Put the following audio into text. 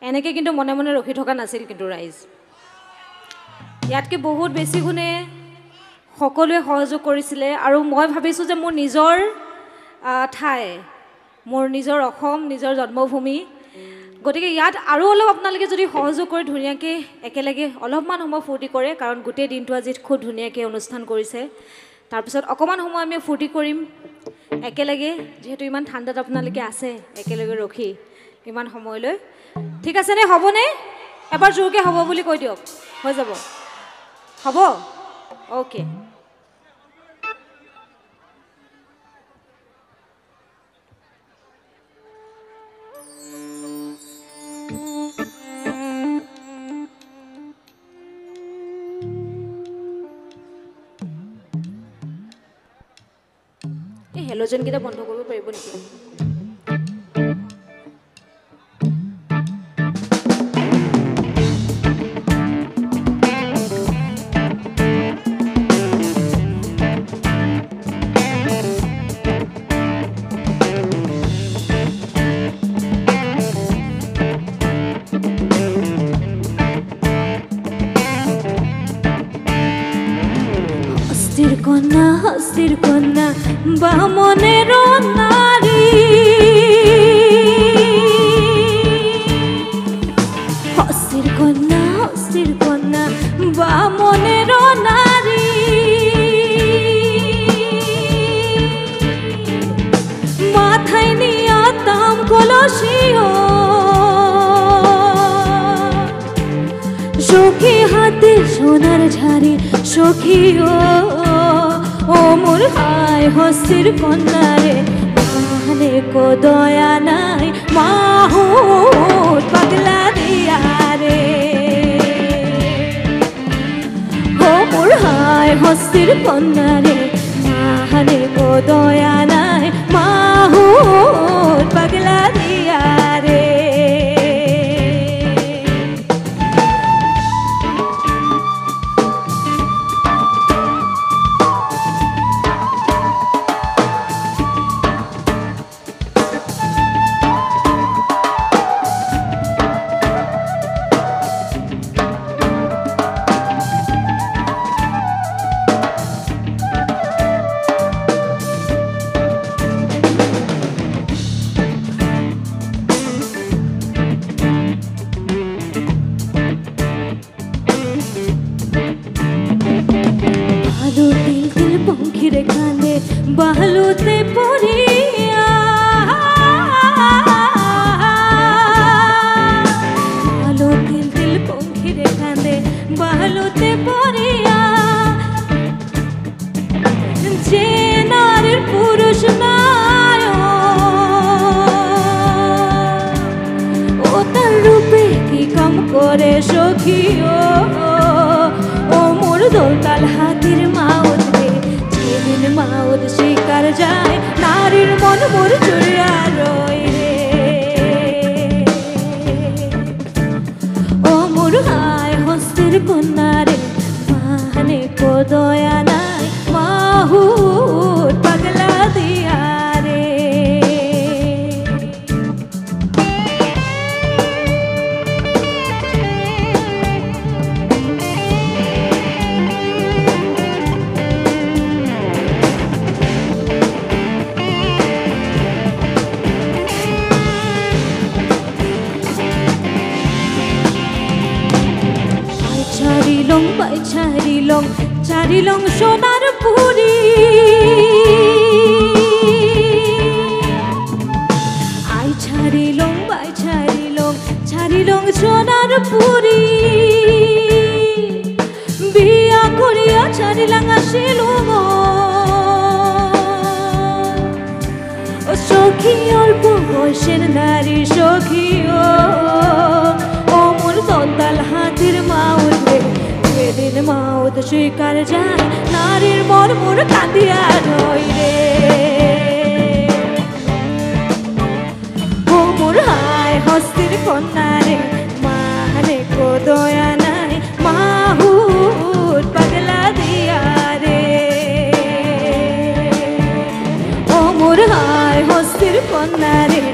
এনেকৈ কিন্তু মনে মনে ৰখি থকা নাছিল কিন্তু ৰাইজ ইয়াতকৈ বহুত বেছি গুণে সকলোৱে সহযোগ কৰিছিলে আৰু মই ভাবিছোঁ যে মোৰ নিজৰ ঠাই মোৰ নিজৰ অসম নিজৰ জন্মভূমি গতিকে ইয়াত আৰু অলপ আপোনালোকে যদি সহযোগ কৰি ধুনীয়াকৈ একেলগে অলপমান সময় ফূৰ্তি কৰে কাৰণ গোটেই দিনটো আজি খুব ধুনীয়াকৈ অনুষ্ঠান কৰিছে তাৰপিছত অকণমান সময় আমি ফূৰ্তি কৰিম একেলগে যিহেতু ইমান ঠাণ্ডাত আপোনালোকে আছে একেলগে ৰখি ইমান সময়লৈ ঠিক আছেনে হ'বনে এবাৰ জোৰকৈ হ'ব বুলি কৈ দিয়ক হৈ যাব হ'ব অ'কে এই হেলোজেনকেইটা বন্ধ কৰিব পাৰিব নেকি হস্তির কন্যা বামনের নারী হস্তির কন্যা বামনের নারী মাথায় নিয়া তাম কলসিও সখী হাতে সোনার ঝাড়ি সখীও ও মোর হায় হস্তির কন্যা রে মানে কো দয়া নাই মাহুত পাগলা দিয়া রে ও মোর হায় হস্তির কন্যা রে মানে কো দয়া নাই মাহুত পাগলা দিয়া রে বালুতে পড়িয়া আলো তিল তিল পঙ্খিরে কাঁদে বালুতে পড়িয়া যে নারীর পুরুষ নায় ও তার রূপে কি কম করে সখিও ও মোর দোলতাল হাতির মাউত মাউদ শিকার যায় নারীর মন মোর চুরিয়া রই রে ও মোর হায় হস্তির কন্যা রে মানে কো দয়া নাই মাহুত পাগলা দিয়া রে চারিলং সোনার পুরি আই ছাড়িলং সোনার পুরি বিয়া করিয়া ছাড়িলাং আসিলুম সখী অল্প বয়সের নারী সখীও ও মোর দন্তাল হাতির মাউরে দিন মাউদ শিকার যায় নারীর মন মোর কাঁদিয়া রই রে ও মোর হায় হস্তির কন্যা রে মানে কো দয়া নাই মাহুত পাগলা দিয়া রে ও মোর হায় হস্তির কন্যা রে